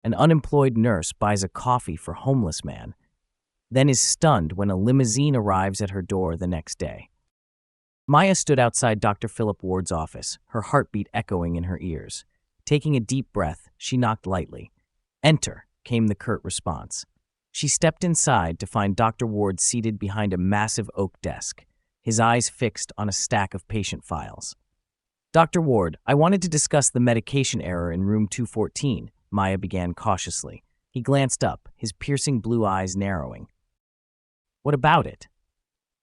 An unemployed nurse buys a coffee for homeless man, then is stunned when a limousine arrives at her door the next day. Maya stood outside Dr. Philip Ward's office, her heartbeat echoing in her ears. Taking a deep breath, she knocked lightly. "Enter," came the curt response. She stepped inside to find Dr. Ward seated behind a massive oak desk, his eyes fixed on a stack of patient files. "Dr. Ward, I wanted to discuss the medication error in room 214, Maya began cautiously. He glanced up, his piercing blue eyes narrowing. "What about it?"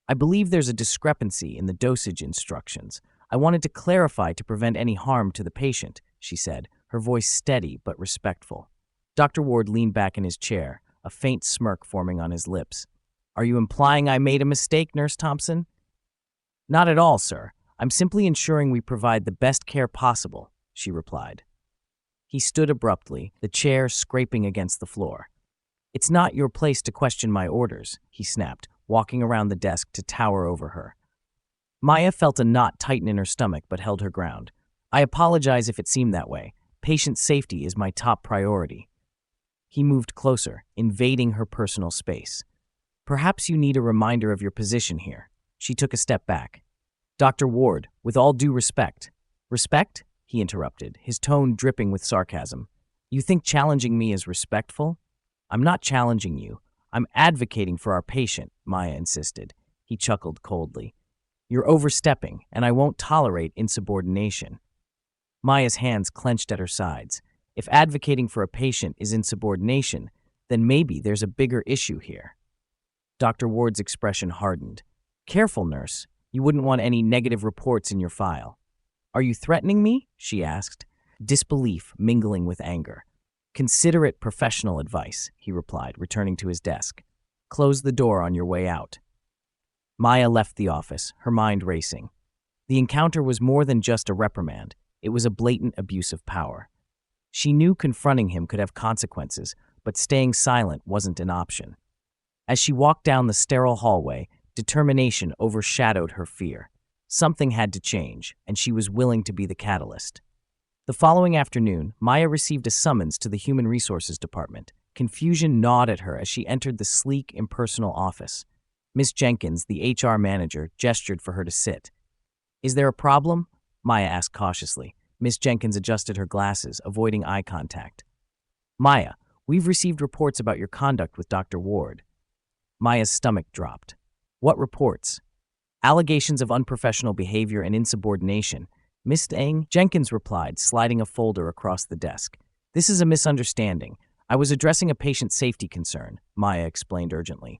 "I believe there's a discrepancy in the dosage instructions. I wanted to clarify to prevent any harm to the patient," she said, her voice steady but respectful. Dr. Ward leaned back in his chair, a faint smirk forming on his lips. "Are you implying I made a mistake, Nurse Thompson?" "Not at all, sir. I'm simply ensuring we provide the best care possible," she replied. He stood abruptly, the chair scraping against the floor. "It's not your place to question my orders," he snapped, walking around the desk to tower over her. Maya felt a knot tighten in her stomach but held her ground. "I apologize if it seemed that way. Patient safety is my top priority." He moved closer, invading her personal space. "Perhaps you need a reminder of your position here." She took a step back. "Dr. Ward, with all due respect." "Respect?" he interrupted, his tone dripping with sarcasm. "You think challenging me is respectful?" "I'm not challenging you. I'm advocating for our patient," Maya insisted. He chuckled coldly. "You're overstepping, and I won't tolerate insubordination." Maya's hands clenched at her sides. If advocating for a patient is insubordination, then maybe there's a bigger issue here. Dr. Ward's expression hardened. "Careful, nurse. You wouldn't want any negative reports in your file." "Are you threatening me?" she asked, disbelief mingling with anger. "Consider it professional advice," he replied, returning to his desk. "Close the door on your way out." Maya left the office, her mind racing. The encounter was more than just a reprimand. It was a blatant abuse of power. She knew confronting him could have consequences, but staying silent wasn't an option. As she walked down the sterile hallway, determination overshadowed her fear. Something had to change, and she was willing to be the catalyst. The following afternoon, Maya received a summons to the Human Resources Department. Confusion gnawed at her as she entered the sleek, impersonal office. Miss Jenkins, the HR manager, gestured for her to sit. "Is there a problem?" Maya asked cautiously. Miss Jenkins adjusted her glasses, avoiding eye contact. "Maya, we've received reports about your conduct with Dr. Ward." Maya's stomach dropped. "What reports?" "Allegations of unprofessional behavior and insubordination." "Miss Jenkins replied, sliding a folder across the desk. "This is a misunderstanding. I was addressing a patient safety concern," Maya explained urgently.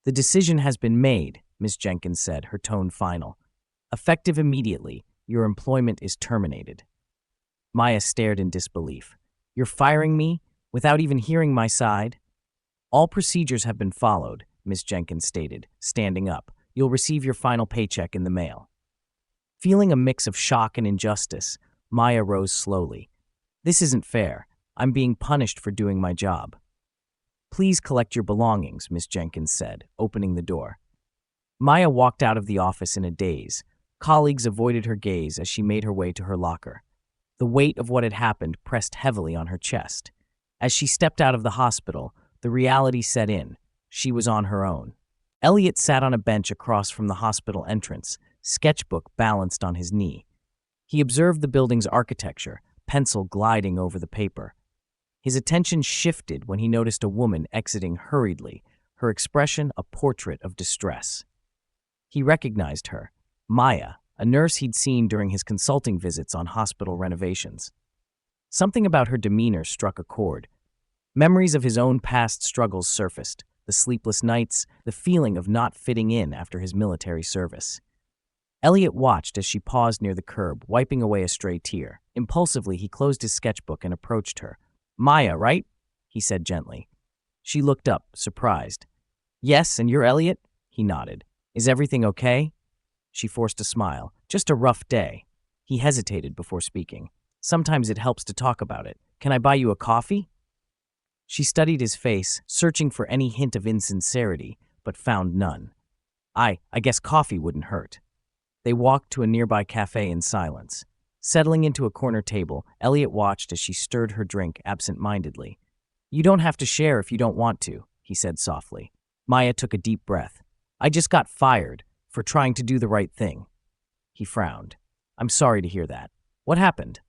"The decision has been made," Miss Jenkins said, her tone final. "Effective immediately, your employment is terminated." Maya stared in disbelief. "You're firing me without even hearing my side?" "All procedures have been followed," Miss Jenkins stated, standing up. "You'll receive your final paycheck in the mail." Feeling a mix of shock and injustice, Maya rose slowly. "This isn't fair. I'm being punished for doing my job." "Please collect your belongings," Miss Jenkins said, opening the door. Maya walked out of the office in a daze. Colleagues avoided her gaze as she made her way to her locker. The weight of what had happened pressed heavily on her chest. As she stepped out of the hospital, the reality set in. She was on her own. Elliot sat on a bench across from the hospital entrance, sketchbook balanced on his knee. He observed the building's architecture, pencil gliding over the paper. His attention shifted when he noticed a woman exiting hurriedly, her expression a portrait of distress. He recognized her, Maya, a nurse he'd seen during his consulting visits on hospital renovations. Something about her demeanor struck a chord. Memories of his own past struggles surfaced, the sleepless nights, the feeling of not fitting in after his military service. Elliot watched as she paused near the curb, wiping away a stray tear. Impulsively, he closed his sketchbook and approached her. "Maya, right?" he said gently. She looked up, surprised. "Yes, and you're Elliot?" He nodded. "Is everything okay?" She forced a smile. "Just a rough day." He hesitated before speaking. "Sometimes it helps to talk about it. Can I buy you a coffee?" She studied his face, searching for any hint of insincerity, but found none. I guess coffee wouldn't hurt." They walked to a nearby cafe in silence. Settling into a corner table, Elliot watched as she stirred her drink absent-mindedly. "You don't have to share if you don't want to," he said softly. Maya took a deep breath. "I just got fired for trying to do the right thing." He frowned. "I'm sorry to hear that. What happened?"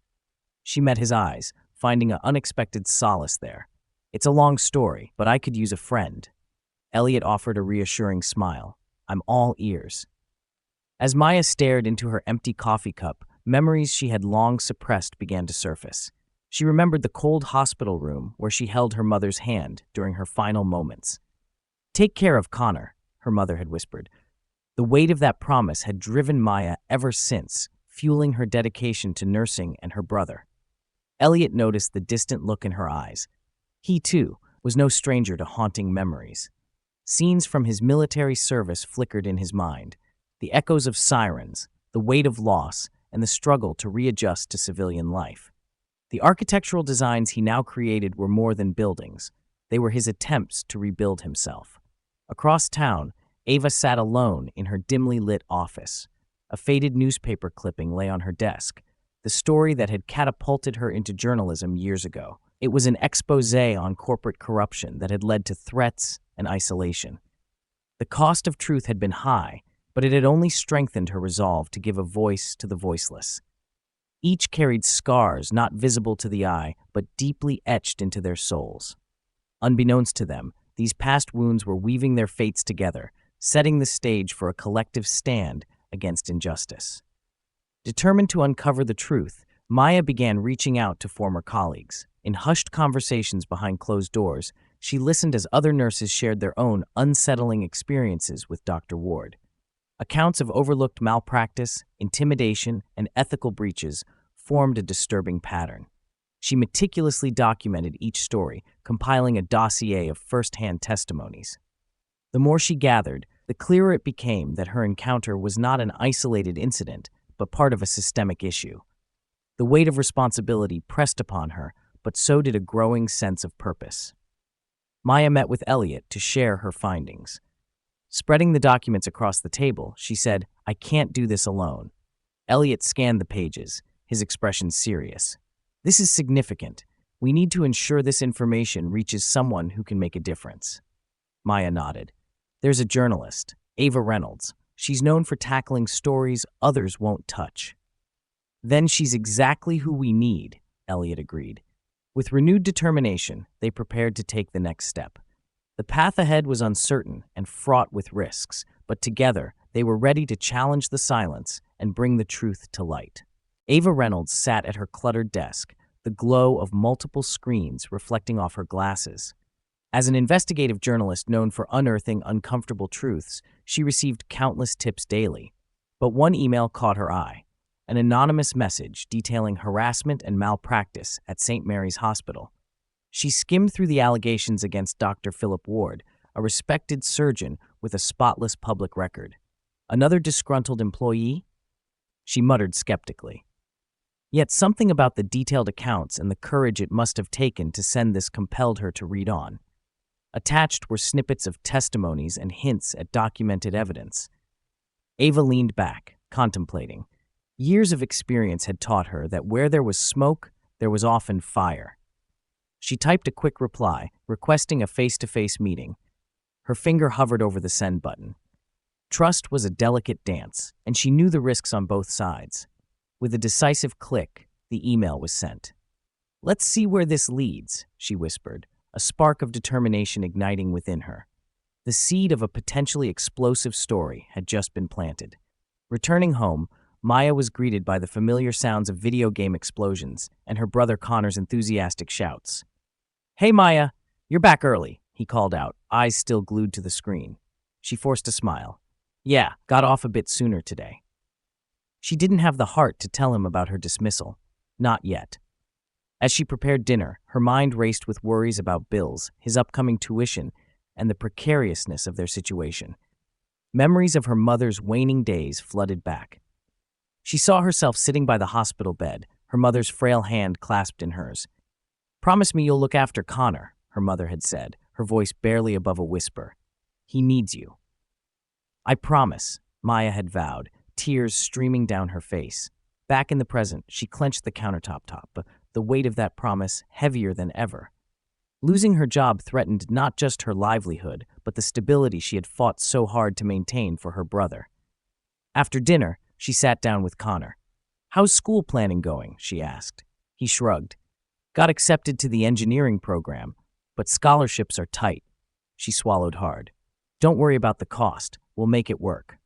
She met his eyes, finding an unexpected solace there. "It's a long story, but I could use a friend." Elliot offered a reassuring smile. "I'm all ears." As Maya stared into her empty coffee cup, memories she had long suppressed began to surface. She remembered the cold hospital room where she held her mother's hand during her final moments. "Take care of Connor," her mother had whispered. The weight of that promise had driven Maya ever since, fueling her dedication to nursing and her brother. Elliot noticed the distant look in her eyes. He, too, was no stranger to haunting memories. Scenes from his military service flickered in his mind. The echoes of sirens, the weight of loss, and the struggle to readjust to civilian life. The architectural designs he now created were more than buildings. They were his attempts to rebuild himself. Across town, Ava sat alone in her dimly lit office. A faded newspaper clipping lay on her desk, the story that had catapulted her into journalism years ago. It was an exposé on corporate corruption that had led to threats and isolation. The cost of truth had been high, but it had only strengthened her resolve to give a voice to the voiceless. Each carried scars not visible to the eye, but deeply etched into their souls. Unbeknownst to them, these past wounds were weaving their fates together, setting the stage for a collective stand against injustice. Determined to uncover the truth, Maya began reaching out to former colleagues. In hushed conversations behind closed doors, she listened as other nurses shared their own unsettling experiences with Dr. Ward. Accounts of overlooked malpractice, intimidation, and ethical breaches formed a disturbing pattern. She meticulously documented each story, compiling a dossier of first-hand testimonies. The more she gathered, the clearer it became that her encounter was not an isolated incident, but part of a systemic issue. The weight of responsibility pressed upon her, but so did a growing sense of purpose. Maya met with Elliot to share her findings. Spreading the documents across the table, she said, "I can't do this alone." Elliot scanned the pages, his expression serious. "This is significant. We need to ensure this information reaches someone who can make a difference." Maya nodded. "There's a journalist, Ava Reynolds. She's known for tackling stories others won't touch." "Then she's exactly who we need," Elliot agreed. With renewed determination, they prepared to take the next step. The path ahead was uncertain and fraught with risks, but together they were ready to challenge the silence and bring the truth to light. Ava Reynolds sat at her cluttered desk, the glow of multiple screens reflecting off her glasses. As an investigative journalist known for unearthing uncomfortable truths, she received countless tips daily. But one email caught her eye, an anonymous message detailing harassment and malpractice at St. Mary's Hospital. She skimmed through the allegations against Dr. Philip Ward, a respected surgeon with a spotless public record. Another disgruntled employee? She muttered skeptically. Yet something about the detailed accounts and the courage it must have taken to send this compelled her to read on. Attached were snippets of testimonies and hints at documented evidence. Ava leaned back, contemplating. Years of experience had taught her that where there was smoke, there was often fire. She typed a quick reply, requesting a face-to-face meeting. Her finger hovered over the send button. Trust was a delicate dance, and she knew the risks on both sides. With a decisive click, the email was sent. "Let's see where this leads," she whispered, a spark of determination igniting within her. The seed of a potentially explosive story had just been planted. Returning home, Maya was greeted by the familiar sounds of video game explosions and her brother Connor's enthusiastic shouts. "Hey Maya, you're back early," he called out, eyes still glued to the screen. She forced a smile. "Yeah, got off a bit sooner today." She didn't have the heart to tell him about her dismissal. Not yet. As she prepared dinner, her mind raced with worries about bills, his upcoming tuition, and the precariousness of their situation. Memories of her mother's waning days flooded back. She saw herself sitting by the hospital bed, her mother's frail hand clasped in hers. "Promise me you'll look after Connor," her mother had said, her voice barely above a whisper. "He needs you." "I promise," Maya had vowed, tears streaming down her face. Back in the present, she clenched the countertop top, the weight of that promise heavier than ever. Losing her job threatened not just her livelihood, but the stability she had fought so hard to maintain for her brother. After dinner, she sat down with Connor. "How's school planning going?" she asked. He shrugged. "Got accepted to the engineering program, but scholarships are tight." She swallowed hard. "Don't worry about the cost. We'll make it work."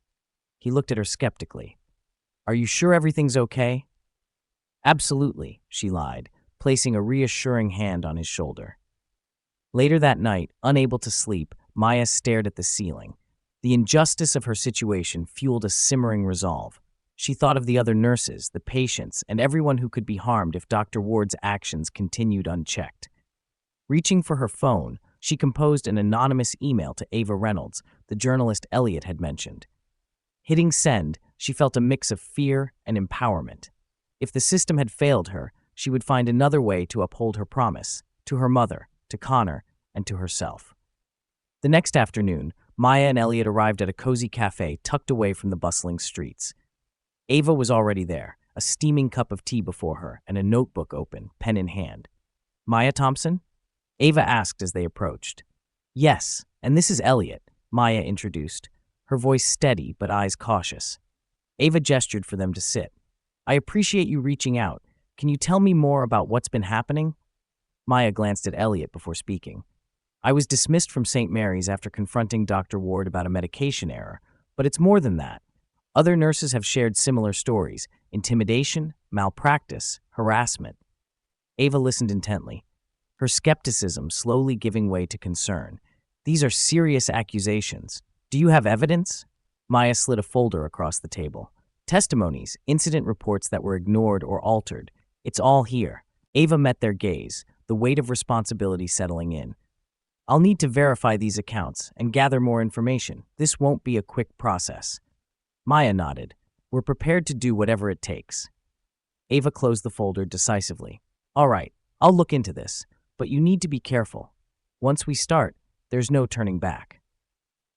He looked at her skeptically. "Are you sure everything's okay?" "Absolutely," she lied, placing a reassuring hand on his shoulder. Later that night, unable to sleep, Maya stared at the ceiling. The injustice of her situation fueled a simmering resolve. She thought of the other nurses, the patients, and everyone who could be harmed if Dr. Ward's actions continued unchecked. Reaching for her phone, she composed an anonymous email to Ava Reynolds, the journalist Elliot had mentioned. Hitting send, she felt a mix of fear and empowerment. If the system had failed her, she would find another way to uphold her promise, to her mother, to Connor, and to herself. The next afternoon, Maya and Elliot arrived at a cozy cafe tucked away from the bustling streets. Ava was already there, a steaming cup of tea before her and a notebook open, pen in hand. "Maya Thompson?" Ava asked as they approached. "Yes, and this is Elliot," Maya introduced, her voice steady but eyes cautious. Ava gestured for them to sit. "I appreciate you reaching out. Can you tell me more about what's been happening?" Maya glanced at Elliot before speaking. "I was dismissed from St. Mary's after confronting Dr. Ward about a medication error, but it's more than that. Other nurses have shared similar stories: intimidation, malpractice, harassment." Ava listened intently, her skepticism slowly giving way to concern. "These are serious accusations. Do you have evidence?" Maya slid a folder across the table. "Testimonies, incident reports that were ignored or altered. It's all here." Ava met their gaze, the weight of responsibility settling in. "I'll need to verify these accounts and gather more information. This won't be a quick process." Maya nodded. "We're prepared to do whatever it takes." Ava closed the folder decisively. "All right, I'll look into this, but you need to be careful. Once we start, there's no turning back."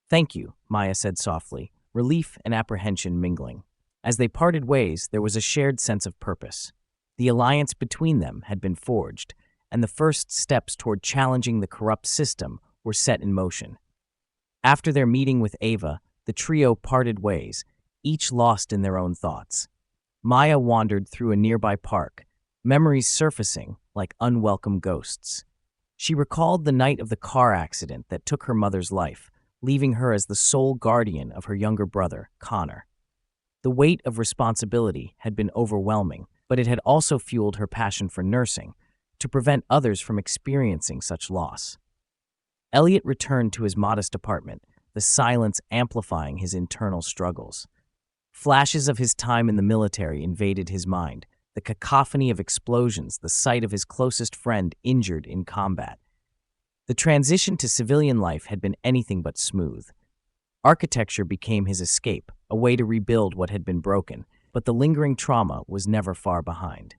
"Thank you," Maya said softly, relief and apprehension mingling. As they parted ways, there was a shared sense of purpose. The alliance between them had been forged, and the first steps toward challenging the corrupt system were set in motion. After their meeting with Ava, the trio parted ways, each lost in their own thoughts. Maya wandered through a nearby park, memories surfacing like unwelcome ghosts. She recalled the night of the car accident that took her mother's life, leaving her as the sole guardian of her younger brother, Connor. The weight of responsibility had been overwhelming, but it had also fueled her passion for nursing, to prevent others from experiencing such loss. Elliot returned to his modest apartment, the silence amplifying his internal struggles. Flashes of his time in the military invaded his mind, the cacophony of explosions, the sight of his closest friend injured in combat. The transition to civilian life had been anything but smooth. Architecture became his escape, a way to rebuild what had been broken, but the lingering trauma was never far behind.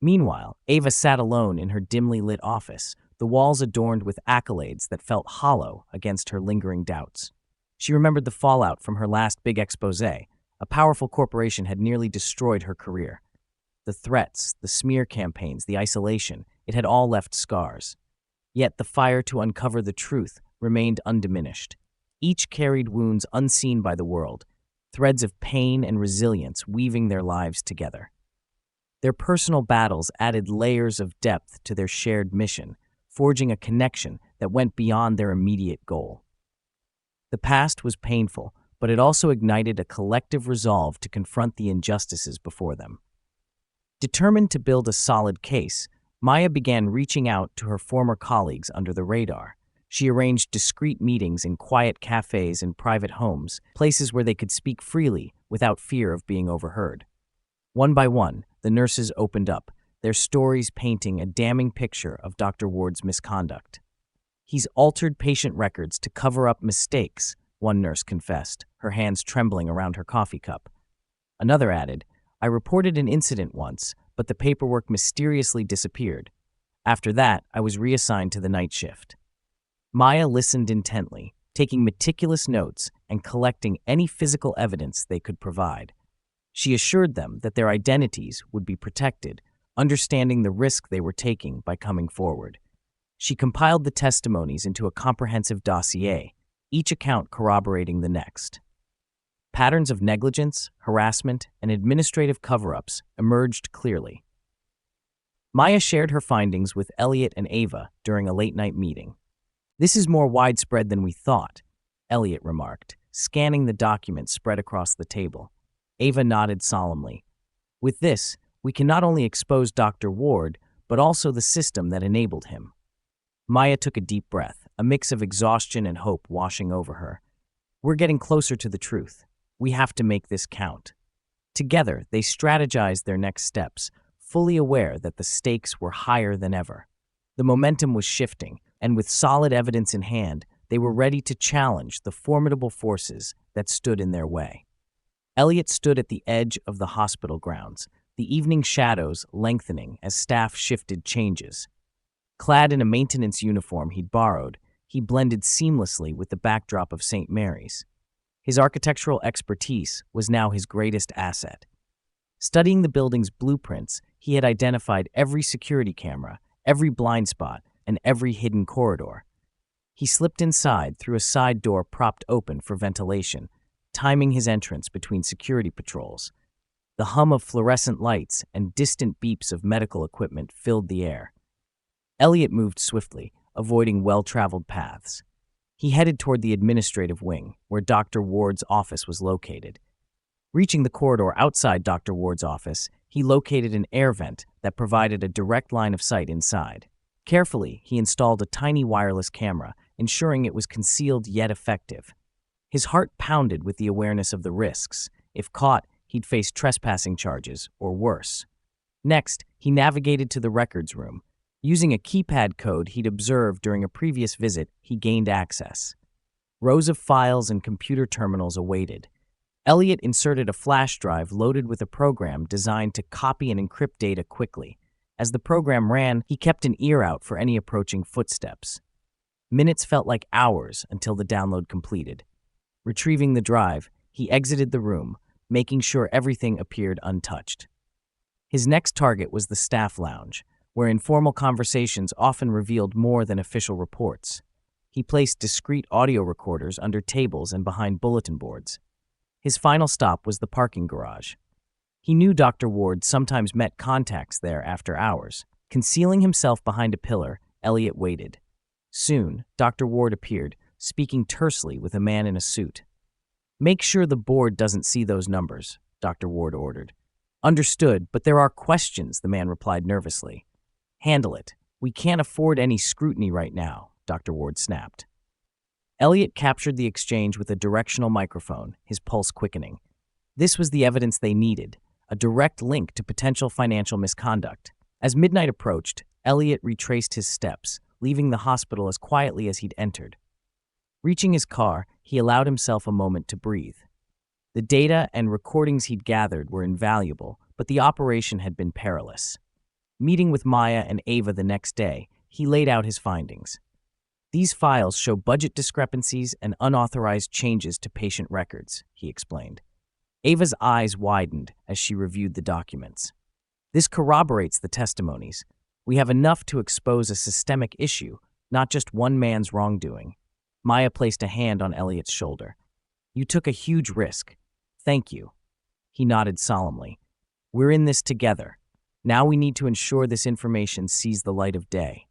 Meanwhile, Ava sat alone in her dimly lit office, the walls adorned with accolades that felt hollow against her lingering doubts. She remembered the fallout from her last big exposé. A powerful corporation had nearly destroyed her career. The threats, the smear campaigns, the isolation, it had all left scars. Yet the fire to uncover the truth remained undiminished. Each carried wounds unseen by the world, threads of pain and resilience weaving their lives together. Their personal battles added layers of depth to their shared mission, forging a connection that went beyond their immediate goal. The past was painful, but it also ignited a collective resolve to confront the injustices before them. Determined to build a solid case, Maya began reaching out to her former colleagues under the radar. She arranged discreet meetings in quiet cafes and private homes, places where they could speak freely without fear of being overheard. One by one, the nurses opened up, their stories painting a damning picture of Dr. Ward's misconduct. "He's altered patient records to cover up mistakes," one nurse confessed, her hands trembling around her coffee cup. Another added, "I reported an incident once, but the paperwork mysteriously disappeared. After that, I was reassigned to the night shift." Maya listened intently, taking meticulous notes and collecting any physical evidence they could provide. She assured them that their identities would be protected, understanding the risk they were taking by coming forward. She compiled the testimonies into a comprehensive dossier, each account corroborating the next. Patterns of negligence, harassment, and administrative cover-ups emerged clearly. Maya shared her findings with Elliot and Ava during a late-night meeting. "This is more widespread than we thought," Elliot remarked, scanning the documents spread across the table. Ava nodded solemnly. "With this, we can not only expose Dr. Ward, but also the system that enabled him." Maya took a deep breath, a mix of exhaustion and hope washing over her. "We're getting closer to the truth. We have to make this count." Together, they strategized their next steps, fully aware that the stakes were higher than ever. The momentum was shifting, and with solid evidence in hand, they were ready to challenge the formidable forces that stood in their way. Elliot stood at the edge of the hospital grounds, the evening shadows lengthening as staff shifted changes. Clad in a maintenance uniform he'd borrowed, he blended seamlessly with the backdrop of St. Mary's. His architectural expertise was now his greatest asset. Studying the building's blueprints, he had identified every security camera, every blind spot, and every hidden corridor. He slipped inside through a side door propped open for ventilation, timing his entrance between security patrols. The hum of fluorescent lights and distant beeps of medical equipment filled the air. Elliot moved swiftly, avoiding well-traveled paths. He headed toward the administrative wing, where Dr. Ward's office was located. Reaching the corridor outside Dr. Ward's office, he located an air vent that provided a direct line of sight inside. Carefully, he installed a tiny wireless camera, ensuring it was concealed yet effective. His heart pounded with the awareness of the risks. If caught, he'd face trespassing charges, or worse. Next, he navigated to the records room. Using a keypad code he'd observed during a previous visit, he gained access. Rows of files and computer terminals awaited. Elliot inserted a flash drive loaded with a program designed to copy and encrypt data quickly. As the program ran, he kept an ear out for any approaching footsteps. Minutes felt like hours until the download completed. Retrieving the drive, he exited the room, making sure everything appeared untouched. His next target was the staff lounge, where informal conversations often revealed more than official reports. He placed discreet audio recorders under tables and behind bulletin boards. His final stop was the parking garage. He knew Dr. Ward sometimes met contacts there after hours. Concealing himself behind a pillar, Elliot waited. Soon, Dr. Ward appeared, speaking tersely with a man in a suit. "Make sure the board doesn't see those numbers," Dr. Ward ordered. "Understood, but there are questions," the man replied nervously. "Handle it. We can't afford any scrutiny right now," Dr. Ward snapped. Elliot captured the exchange with a directional microphone, his pulse quickening. This was the evidence they needed, a direct link to potential financial misconduct. As midnight approached, Elliot retraced his steps, leaving the hospital as quietly as he'd entered. Reaching his car, he allowed himself a moment to breathe. The data and recordings he'd gathered were invaluable, but the operation had been perilous. Meeting with Maya and Ava the next day, he laid out his findings. "These files show budget discrepancies and unauthorized changes to patient records," he explained. Ava's eyes widened as she reviewed the documents. "This corroborates the testimonies. We have enough to expose a systemic issue, not just one man's wrongdoing." Maya placed a hand on Elliot's shoulder. "You took a huge risk. Thank you." He nodded solemnly. "We're in this together. Now we need to ensure this information sees the light of day."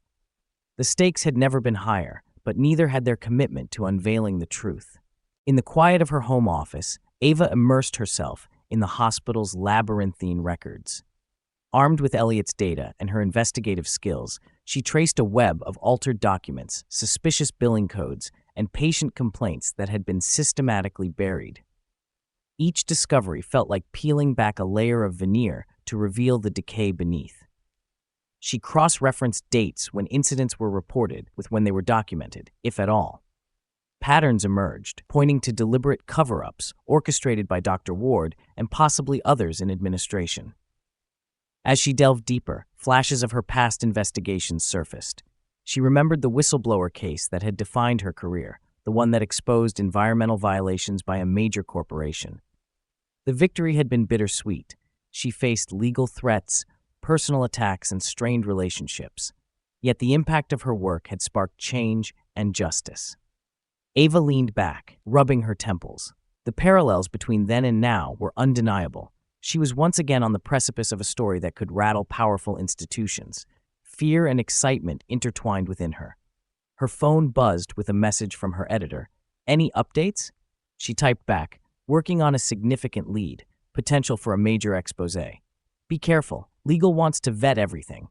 The stakes had never been higher, but neither had their commitment to unveiling the truth. In the quiet of her home office, Ava immersed herself in the hospital's labyrinthine records. Armed with Elliot's data and her investigative skills, she traced a web of altered documents, suspicious billing codes, and patient complaints that had been systematically buried. Each discovery felt like peeling back a layer of veneer to reveal the decay beneath. She cross-referenced dates when incidents were reported with when they were documented, if at all. Patterns emerged, pointing to deliberate cover-ups orchestrated by Dr. Ward and possibly others in administration. As she delved deeper, flashes of her past investigations surfaced. She remembered the whistleblower case that had defined her career, the one that exposed environmental violations by a major corporation. The victory had been bittersweet. She faced legal threats, personal attacks, and strained relationships. Yet the impact of her work had sparked change and justice. Ava leaned back, rubbing her temples. The parallels between then and now were undeniable. She was once again on the precipice of a story that could rattle powerful institutions. Fear and excitement intertwined within her. Her phone buzzed with a message from her editor. "Any updates?" She typed back, "Working on a significant lead, potential for a major expose. Be careful, legal wants to vet everything."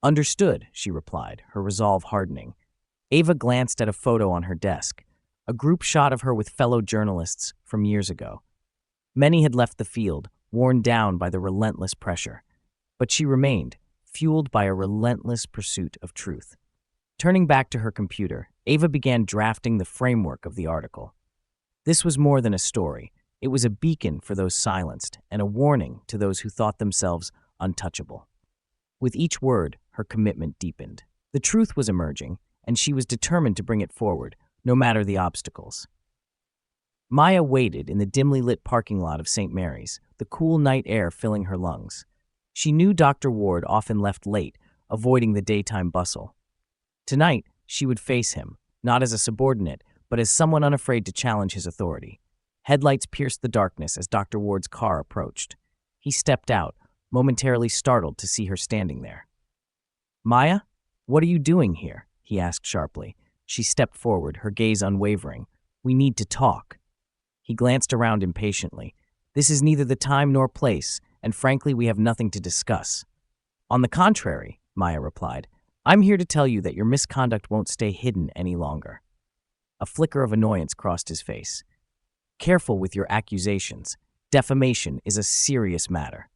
"Understood," she replied, her resolve hardening. Ava glanced at a photo on her desk, a group shot of her with fellow journalists from years ago. Many had left the field, worn down by the relentless pressure. But she remained, fueled by a relentless pursuit of truth. Turning back to her computer, Ava began drafting the framework of the article. This was more than a story. It was a beacon for those silenced and a warning to those who thought themselves untouchable. With each word, her commitment deepened. The truth was emerging, and she was determined to bring it forward, no matter the obstacles. Maya waited in the dimly lit parking lot of St. Mary's, the cool night air filling her lungs. She knew Dr. Ward often left late, avoiding the daytime bustle. Tonight, she would face him, not as a subordinate, but as someone unafraid to challenge his authority. Headlights pierced the darkness as Dr. Ward's car approached. He stepped out, momentarily startled to see her standing there. "Maya, what are you doing here?" he asked sharply. She stepped forward, her gaze unwavering. "We need to talk." He glanced around impatiently. "This is neither the time nor place, and frankly, we have nothing to discuss." "On the contrary," Maya replied, "I'm here to tell you that your misconduct won't stay hidden any longer." A flicker of annoyance crossed his face. "Careful with your accusations. Defamation is a serious matter."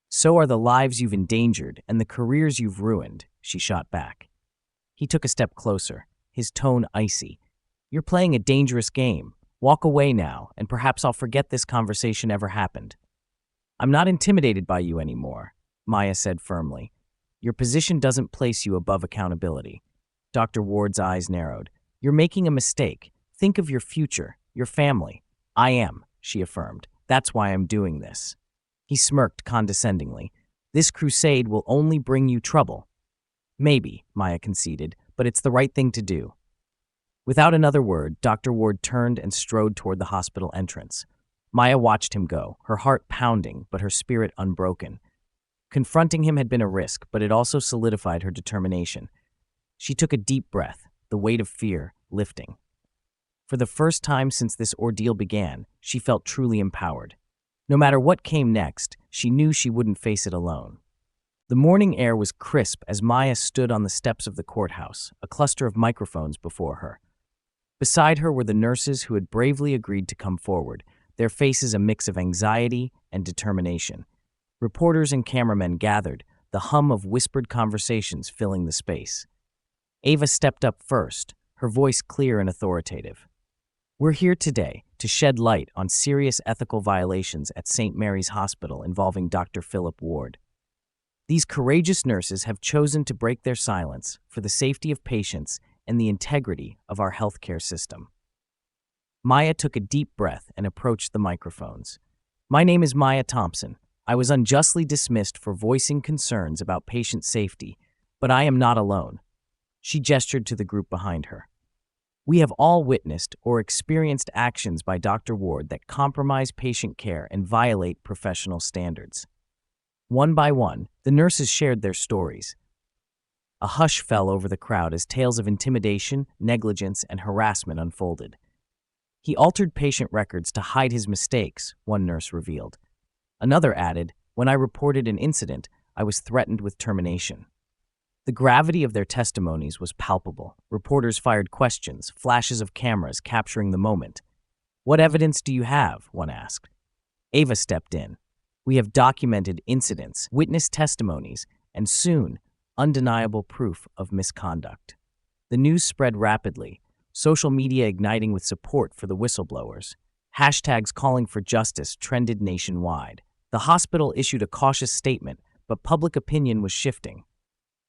"So are the lives you've endangered and the careers you've ruined," she shot back. He took a step closer, his tone icy. "You're playing a dangerous game. Walk away now, and perhaps I'll forget this conversation ever happened." "I'm not intimidated by you anymore," Maya said firmly. "Your position doesn't place you above accountability." Dr. Ward's eyes narrowed. "You're making a mistake. Think of your future, your family." "I am," she affirmed. "That's why I'm doing this." He smirked condescendingly. "This crusade will only bring you trouble." "Maybe," Maya conceded, "but it's the right thing to do." Without another word, Dr. Ward turned and strode toward the hospital entrance. Maya watched him go, her heart pounding, but her spirit unbroken. Confronting him had been a risk, but it also solidified her determination. She took a deep breath, the weight of fear lifting. For the first time since this ordeal began, she felt truly empowered. No matter what came next, she knew she wouldn't face it alone. The morning air was crisp as Maya stood on the steps of the courthouse, a cluster of microphones before her. Beside her were the nurses who had bravely agreed to come forward, their faces a mix of anxiety and determination. Reporters and cameramen gathered, the hum of whispered conversations filling the space. Ava stepped up first, her voice clear and authoritative. "We're here today to shed light on serious ethical violations at St. Mary's Hospital involving Dr. Philip Ward. These courageous nurses have chosen to break their silence for the safety of patients and the integrity of our healthcare system." Maya took a deep breath and approached the microphones. "My name is Maya Thompson. I was unjustly dismissed for voicing concerns about patient safety, but I am not alone." She gestured to the group behind her. "We have all witnessed or experienced actions by Dr. Ward that compromise patient care and violate professional standards." One by one, the nurses shared their stories. A hush fell over the crowd as tales of intimidation, negligence, and harassment unfolded. "He altered patient records to hide his mistakes," one nurse revealed. Another added, "When I reported an incident, I was threatened with termination." The gravity of their testimonies was palpable. Reporters fired questions, flashes of cameras capturing the moment. "What evidence do you have?" one asked. Ava stepped in. "We have documented incidents, witness testimonies, and soon, undeniable proof of misconduct." The news spread rapidly, social media igniting with support for the whistleblowers. Hashtags calling for justice trended nationwide. The hospital issued a cautious statement, but public opinion was shifting.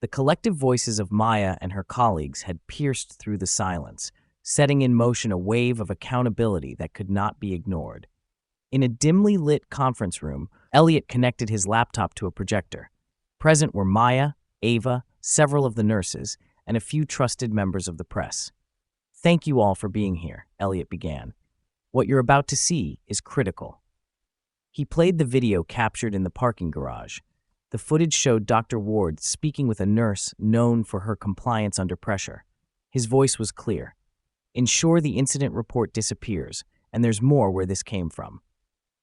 The collective voices of Maya and her colleagues had pierced through the silence, setting in motion a wave of accountability that could not be ignored. In a dimly lit conference room, Elliot connected his laptop to a projector. Present were Maya, Ava, several of the nurses, and a few trusted members of the press. "Thank you all for being here," Elliot began. "What you're about to see is critical." He played the video captured in the parking garage. The footage showed Dr. Ward speaking with a nurse known for her compliance under pressure. His voice was clear. "Ensure the incident report disappears, and there's more where this came from."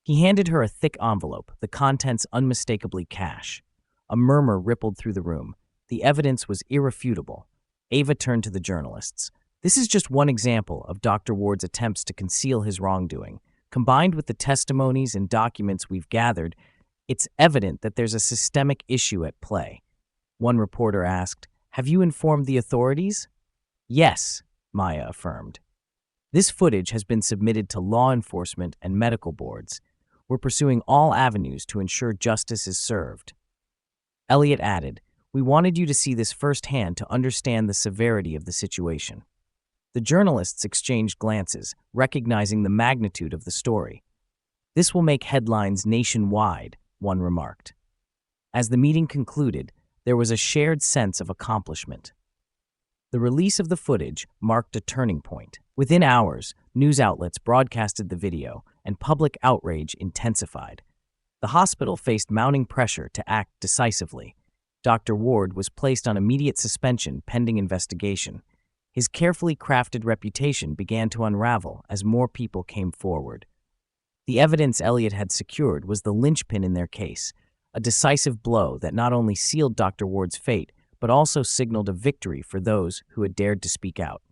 He handed her a thick envelope, the contents unmistakably cash. A murmur rippled through the room. The evidence was irrefutable. Ava turned to the journalists. "This is just one example of Dr. Ward's attempts to conceal his wrongdoing. Combined with the testimonies and documents we've gathered, it's evident that there's a systemic issue at play." One reporter asked, "Have you informed the authorities?" "Yes," Maya affirmed. "This footage has been submitted to law enforcement and medical boards. We're pursuing all avenues to ensure justice is served." Elliot added, "We wanted you to see this firsthand to understand the severity of the situation." The journalists exchanged glances, recognizing the magnitude of the story. "This will make headlines nationwide," one remarked. As the meeting concluded, there was a shared sense of accomplishment. The release of the footage marked a turning point. Within hours, news outlets broadcasted the video, and public outrage intensified. The hospital faced mounting pressure to act decisively. Dr. Ward was placed on immediate suspension pending investigation. His carefully crafted reputation began to unravel as more people came forward. The evidence Elliot had secured was the linchpin in their case, a decisive blow that not only sealed Dr. Ward's fate, but also signaled a victory for those who had dared to speak out.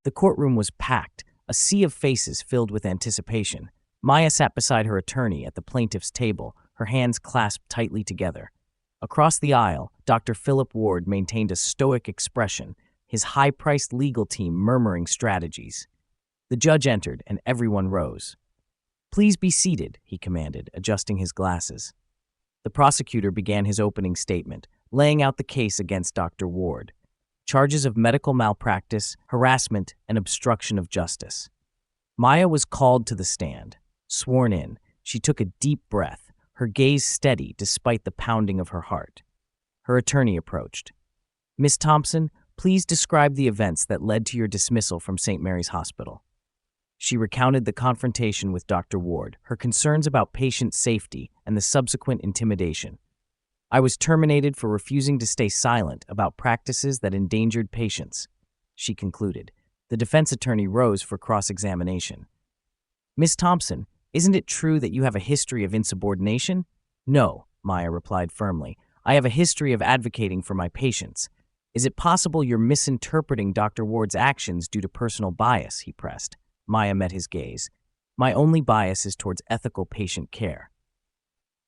The courtroom was packed, a sea of faces filled with anticipation. Maya sat beside her attorney at the plaintiff's table, her hands clasped tightly together. Across the aisle, Dr. Philip Ward maintained a stoic expression, his high-priced legal team murmuring strategies. The judge entered, and everyone rose. "Please be seated," he commanded, adjusting his glasses. The prosecutor began his opening statement, laying out the case against Dr. Ward. Charges of medical malpractice, harassment, and obstruction of justice. Maya was called to the stand. Sworn in, she took a deep breath, her gaze steady despite the pounding of her heart. Her attorney approached. "Miss Thompson, please describe the events that led to your dismissal from St. Mary's Hospital." She recounted the confrontation with Dr. Ward, her concerns about patient safety, and the subsequent intimidation. "I was terminated for refusing to stay silent about practices that endangered patients," she concluded. The defense attorney rose for cross-examination. "Miss Thompson, isn't it true that you have a history of insubordination?" "No," Maya replied firmly. "I have a history of advocating for my patients." "Is it possible you're misinterpreting Dr. Ward's actions due to personal bias?" he pressed. Maya met his gaze. "My only bias is towards ethical patient care."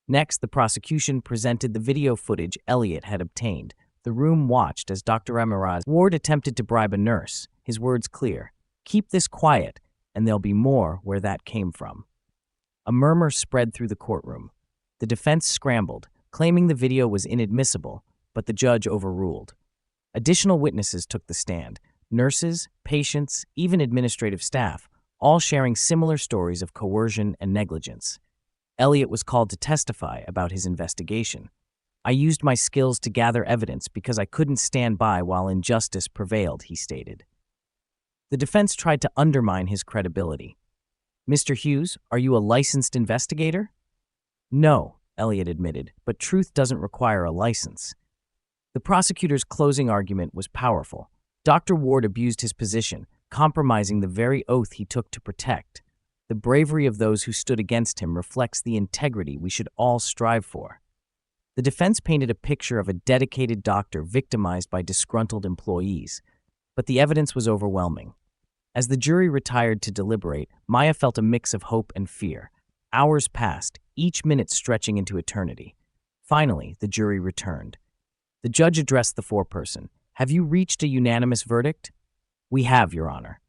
Next, the prosecution presented the video footage Elliot had obtained. The room watched as Dr. Ward attempted to bribe a nurse, his words clear. "Keep this quiet, and there'll be more where that came from." A murmur spread through the courtroom. The defense scrambled, claiming the video was inadmissible, but the judge overruled. Additional witnesses took the stand, nurses, patients, even administrative staff, all sharing similar stories of coercion and negligence. Elliot was called to testify about his investigation. "I used my skills to gather evidence because I couldn't stand by while injustice prevailed," he stated. The defense tried to undermine his credibility. "Mr. Hughes, are you a licensed investigator?" "No," Elliot admitted, "but truth doesn't require a license." The prosecutor's closing argument was powerful. Dr. Ward abused his position, compromising the very oath he took to protect. The bravery of those who stood against him reflects the integrity we should all strive for. The defense painted a picture of a dedicated doctor victimized by disgruntled employees, but the evidence was overwhelming. As the jury retired to deliberate, Maya felt a mix of hope and fear. Hours passed, each minute stretching into eternity. Finally, the jury returned. The judge addressed the foreperson. "Have you reached a unanimous verdict?" "We have, Your Honor."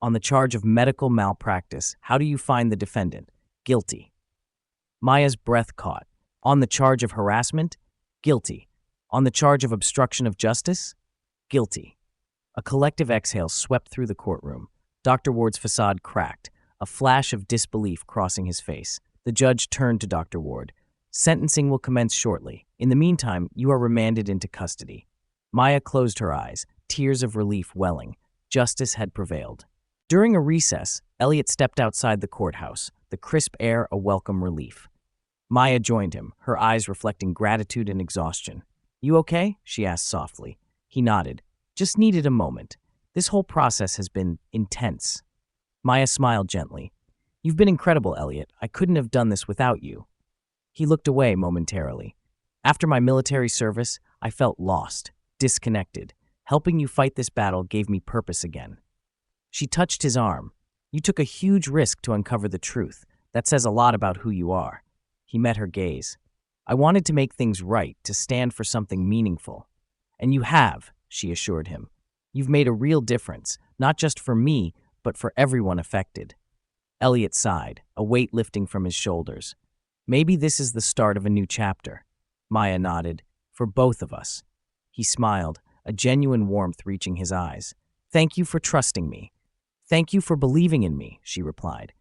"On the charge of medical malpractice, how do you find the defendant?" "Guilty." Maya's breath caught. "On the charge of harassment?" "Guilty." "On the charge of obstruction of justice?" "Guilty." A collective exhale swept through the courtroom. Dr. Ward's facade cracked. a flash of disbelief crossing his face. The judge turned to Dr. Ward. Sentencing will commence shortly. In the meantime, you are remanded into custody. Maya closed her eyes, tears of relief welling. Justice had prevailed. During a recess, Elliot stepped outside the courthouse, the crisp air a welcome relief. Maya joined him, her eyes reflecting gratitude and exhaustion. You okay? She asked softly. He nodded. Just needed a moment. This whole process has been intense. Maya smiled gently. You've been incredible, Elliot. I couldn't have done this without you. He looked away momentarily. After my military service, I felt lost, disconnected. Helping you fight this battle gave me purpose again. She touched his arm. You took a huge risk to uncover the truth. That says a lot about who you are. He met her gaze. I wanted to make things right, to stand for something meaningful. And you have, she assured him. You've made a real difference, not just for me, but for everyone affected. Elliot sighed, a weight lifting from his shoulders. Maybe this is the start of a new chapter. Maya nodded. For both of us. He smiled, a genuine warmth reaching his eyes. Thank you for trusting me. Thank you for believing in me, she replied.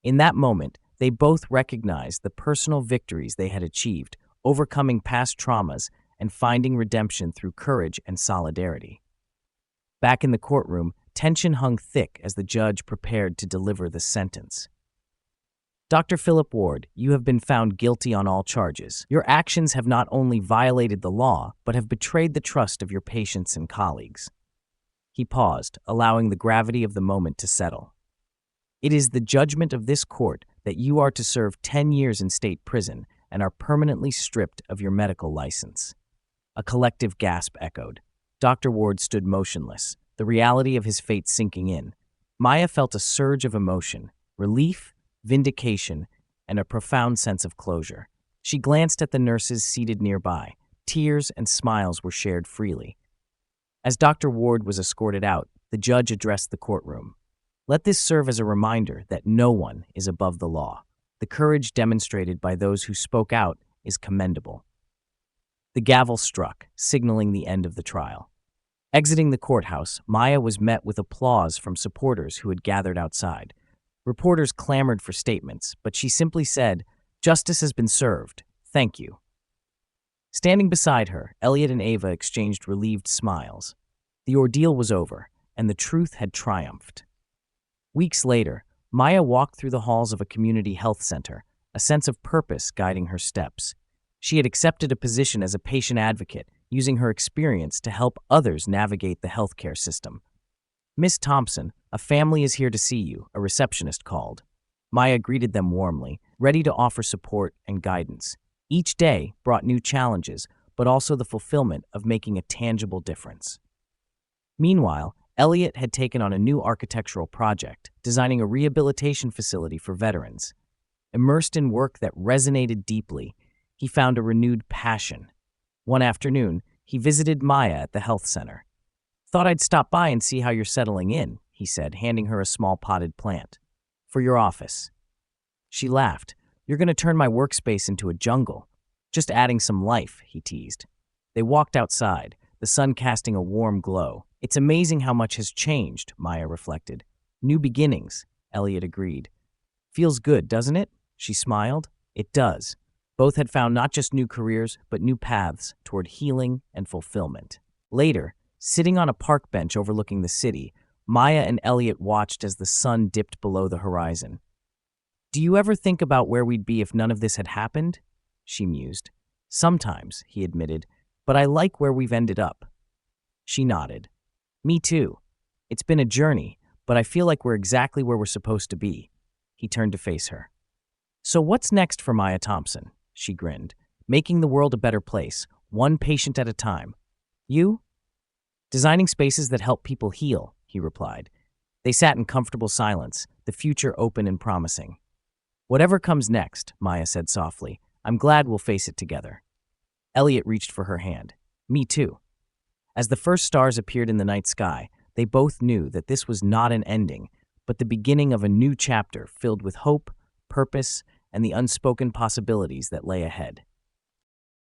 In that moment, they both recognized the personal victories they had achieved, overcoming past traumas and finding redemption through courage and solidarity. Back in the courtroom, tension hung thick as the judge prepared to deliver the sentence. Dr. Philip Ward, you have been found guilty on all charges. Your actions have not only violated the law, but have betrayed the trust of your patients and colleagues. He paused, allowing the gravity of the moment to settle. It is the judgment of this court that you are to serve 10 years in state prison and are permanently stripped of your medical license. A collective gasp echoed. Dr. Ward stood motionless, the reality of his fate sinking in. Maya felt a surge of emotion, relief, vindication, and a profound sense of closure. She glanced at the nurses seated nearby. Tears and smiles were shared freely. As Dr. Ward was escorted out, the judge addressed the courtroom. Let this serve as a reminder that no one is above the law. The courage demonstrated by those who spoke out is commendable. The gavel struck, signaling the end of the trial. Exiting the courthouse, Maya was met with applause from supporters who had gathered outside. Reporters clamored for statements, but she simply said, "Justice has been served. Thank you." Standing beside her, Elliot and Ava exchanged relieved smiles. The ordeal was over, and the truth had triumphed. Weeks later, Maya walked through the halls of a community health center, a sense of purpose guiding her steps. She had accepted a position as a patient advocate, using her experience to help others navigate the healthcare system. Miss Thompson, a family is here to see you, a receptionist called. Maya greeted them warmly, ready to offer support and guidance. Each day brought new challenges, but also the fulfillment of making a tangible difference. Meanwhile, Elliot had taken on a new architectural project, designing a rehabilitation facility for veterans. Immersed in work that resonated deeply, he found a renewed passion. One afternoon, he visited Maya at the health center. Thought I'd stop by and see how you're settling in, he said, handing her a small potted plant. For your office. She laughed. You're going to turn my workspace into a jungle. Just adding some life, he teased. They walked outside, the sun casting a warm glow. It's amazing how much has changed, Maya reflected. New beginnings, Elliot agreed. Feels good, doesn't it? She smiled. It does. Both had found not just new careers, but new paths toward healing and fulfillment. Later, sitting on a park bench overlooking the city, Maya and Elliot watched as the sun dipped below the horizon. Do you ever think about where we'd be if none of this had happened? She mused. Sometimes, he admitted, but I like where we've ended up. She nodded. Me too. It's been a journey, but I feel like we're exactly where we're supposed to be. He turned to face her. So what's next for Maya Thompson? She grinned. Making the world a better place, one patient at a time. You? Designing spaces that help people heal, he replied. They sat in comfortable silence, the future open and promising. Whatever comes next, Maya said softly, I'm glad we'll face it together. Elliot reached for her hand. Me too. As the first stars appeared in the night sky, they both knew that this was not an ending, but the beginning of a new chapter filled with hope, purpose, and the unspoken possibilities that lay ahead.